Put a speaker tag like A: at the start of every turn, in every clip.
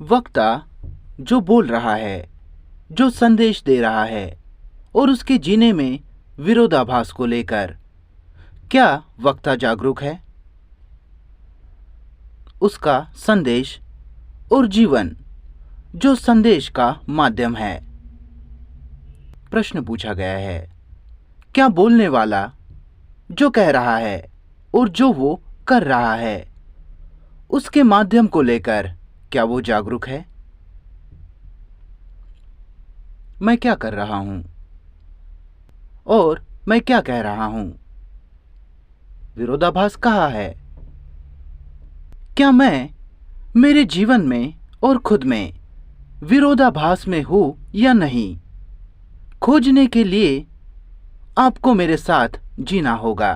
A: वक्ता जो बोल रहा है, जो संदेश दे रहा है और उसके जीने में विरोधाभास को लेकर, क्या वक्ता जागरूक है? उसका संदेश और जीवन जो संदेश का माध्यम है। प्रश्न पूछा गया है, क्या बोलने वाला जो कह रहा है और जो वो कर रहा है, उसके माध्यम को लेकर क्या वो जागरूक है? मैं क्या कर रहा हूं और मैं क्या कह रहा हूं, विरोधाभास कहाँ है? क्या मैं मेरे जीवन में और खुद में विरोधाभास में हूं या नहीं, खोजने के लिए आपको मेरे साथ जीना होगा,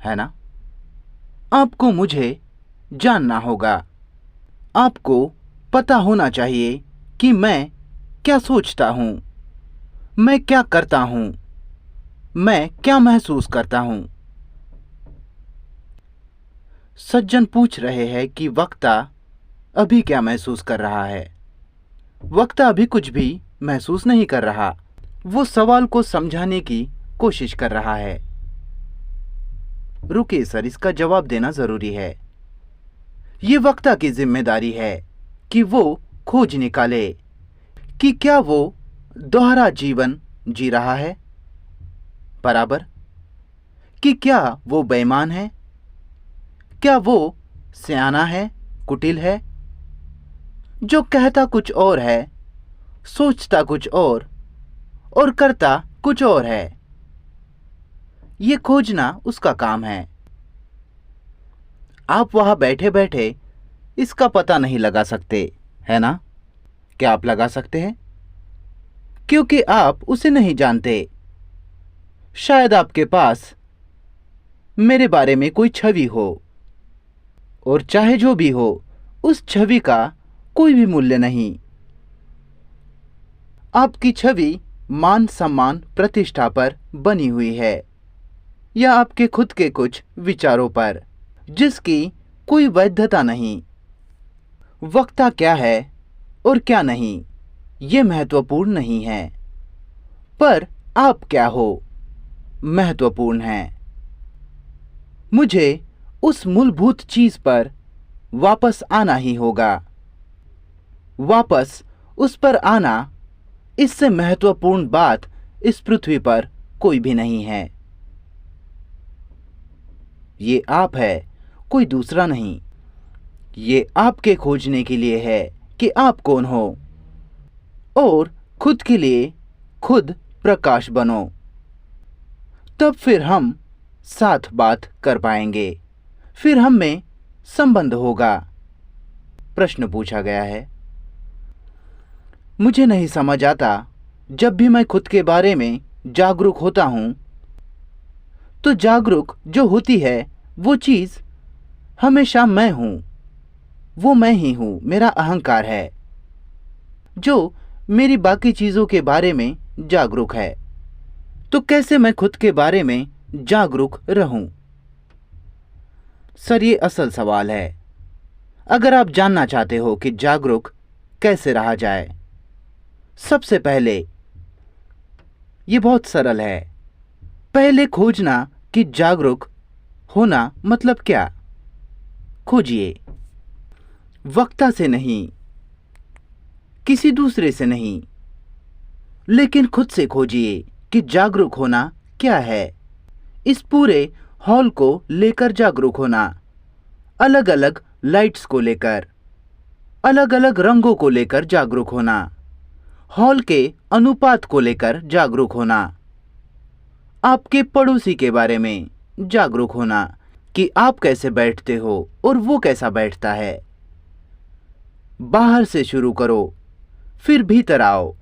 A: है ना? आपको मुझे जानना होगा। आपको पता होना चाहिए कि मैं क्या सोचता हूं, मैं क्या करता हूं, मैं क्या महसूस करता हूं। सज्जन पूछ रहे हैं कि वक्ता अभी क्या महसूस कर रहा है। वक्ता अभी कुछ भी महसूस नहीं कर रहा। वो सवाल को समझाने की कोशिश कर रहा है। रुकिए सर, इसका जवाब देना जरूरी है। ये वक्ता की जिम्मेदारी है कि वो खोज निकाले कि क्या वो दोहरा जीवन जी रहा है, बराबर, कि क्या वो बेईमान है, क्या वो सयाना है, कुटिल है, जो कहता कुछ और है, सोचता कुछ और करता कुछ और है। ये खोजना उसका काम है। आप वहां बैठे बैठे इसका पता नहीं लगा सकते, है ना? क्या आप लगा सकते हैं? क्योंकि आप उसे नहीं जानते। शायद आपके पास मेरे बारे में कोई छवि हो, और चाहे जो भी हो, उस छवि का कोई भी मूल्य नहीं। आपकी छवि मान सम्मान प्रतिष्ठा पर बनी हुई है, या आपके खुद के कुछ विचारों पर, जिसकी कोई वैधता नहीं। वक्ता क्या है और क्या नहीं, ये महत्वपूर्ण नहीं है, पर आप क्या हो महत्वपूर्ण है। मुझे उस मूलभूत चीज पर वापस आना ही होगा। वापस उस पर आना, इससे महत्वपूर्ण बात इस पृथ्वी पर कोई भी नहीं है। ये आप है, कोई दूसरा नहीं। ये आपके खोजने के लिए है कि आप कौन हो, और खुद के लिए खुद प्रकाश बनो। तब फिर हम साथ बात कर पाएंगे, फिर हम में संबंध होगा। प्रश्न पूछा गया है, मुझे नहीं समझ आता, जब भी मैं खुद के बारे में जागरूक होता हूं, तो जागरूक जो होती है वो चीज हमेशा मैं हूं। वो मैं ही हूं, मेरा अहंकार है जो मेरी बाकी चीजों के बारे में जागरूक है। तो कैसे मैं खुद के बारे में जागरूक रहूं? सर, ये असल सवाल है। अगर आप जानना चाहते हो कि जागरूक कैसे रहा जाए, सबसे पहले ये बहुत सरल है। पहले खोजना कि जागरूक होना मतलब क्या। खोजिए, वक्ता से नहीं, किसी दूसरे से नहीं, लेकिन खुद से खोजिए कि जागरूक होना क्या है। इस पूरे हॉल को लेकर जागरूक होना, अलग अलग लाइट्स को लेकर, अलग अलग रंगों को लेकर जागरूक होना, हॉल के अनुपात को लेकर जागरूक होना, आपके पड़ोसी के बारे में जागरूक होना कि आप कैसे बैठते हो और वो कैसा बैठता है। बाहर से शुरू करो, फिर भीतर आओ।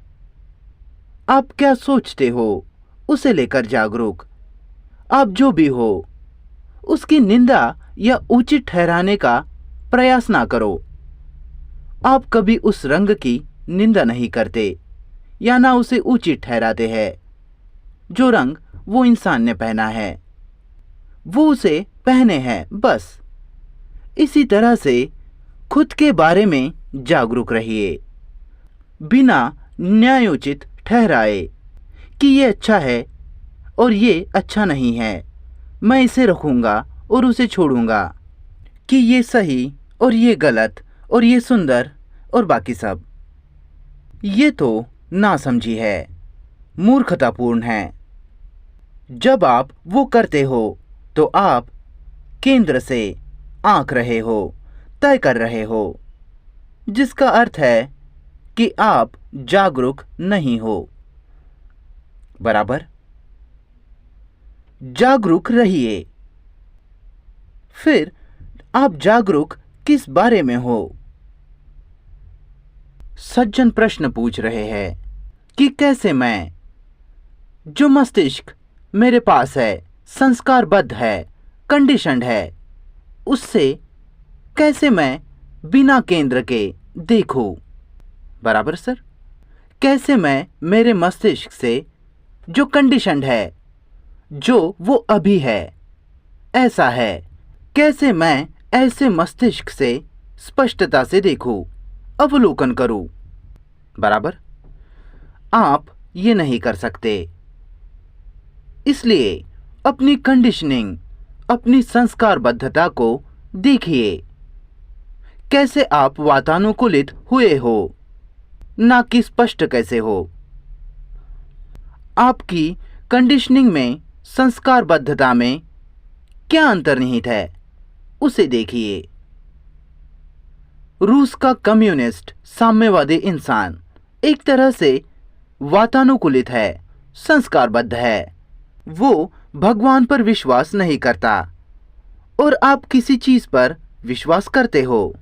A: आप क्या सोचते हो, उसे लेकर जागरूक। आप जो भी हो, उसकी निंदा या उचित ठहराने का प्रयास ना करो। आप कभी उस रंग की निंदा नहीं करते या ना उसे उचित ठहराते हैं। जो रंग वो इंसान ने पहना है, वो उसे पहने हैं, बस। इसी तरह से खुद के बारे में जागरूक रहिए, बिना न्यायोचित ठहराए कि ये अच्छा है और ये अच्छा नहीं है, मैं इसे रखूंगा और उसे छोड़ूंगा, कि ये सही और ये गलत और ये सुंदर और बाकी सब। ये तो नासमझी है, मूर्खतापूर्ण है। जब आप वो करते हो तो आप केंद्र से आंक रहे हो, तय कर रहे हो, जिसका अर्थ है कि आप जागरूक नहीं हो। बराबर? जागरूक रहिए। फिर आप जागरूक किस बारे में हो? सज्जन प्रश्न पूछ रहे हैं कि कैसे मैं, जो मस्तिष्क मेरे पास है, संस्कारबद्ध है, कंडीशनड है, उससे कैसे मैं बिना केंद्र के देखूं? बराबर सर? कैसे मैं मेरे मस्तिष्क से, जो कंडीशनड है, जो वो अभी है, ऐसा है, कैसे मैं ऐसे मस्तिष्क से स्पष्टता से देखूं, अवलोकन करूं? बराबर? आप ये नहीं कर सकते। इसलिए अपनी कंडीशनिंग, अपनी संस्कारबद्धता को देखिए। कैसे आप वातानुकूलित हुए हो, ना कि स्पष्ट कैसे हो। आपकी कंडीशनिंग में, संस्कारबद्धता में क्या अंतर्निहित है, उसे देखिए। रूस का कम्युनिस्ट साम्यवादी इंसान एक तरह से वातानुकूलित है, संस्कारबद्ध है। वो भगवान पर विश्वास नहीं करता और आप किसी चीज पर विश्वास करते हो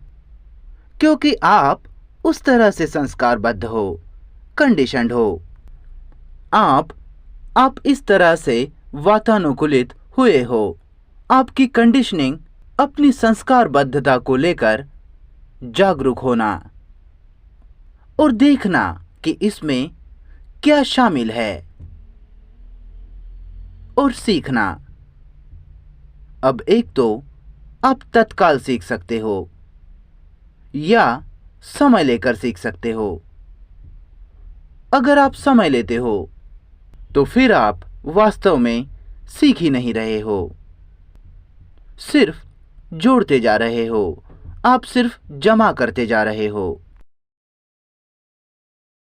A: क्योंकि आप उस तरह से संस्कारबद्ध हो, कंडीशनड हो। आप इस तरह से वातानुकूलित हुए हो। आपकी कंडीशनिंग, अपनी संस्कारबद्धता को लेकर जागरूक होना और देखना कि इसमें क्या शामिल है और सीखना। अब एक तो आप तत्काल सीख सकते हो या समय लेकर सीख सकते हो। अगर आप समय लेते हो तो फिर आप वास्तव में सीख ही नहीं रहे हो, सिर्फ जोड़ते जा रहे हो, आप सिर्फ जमा करते जा रहे हो।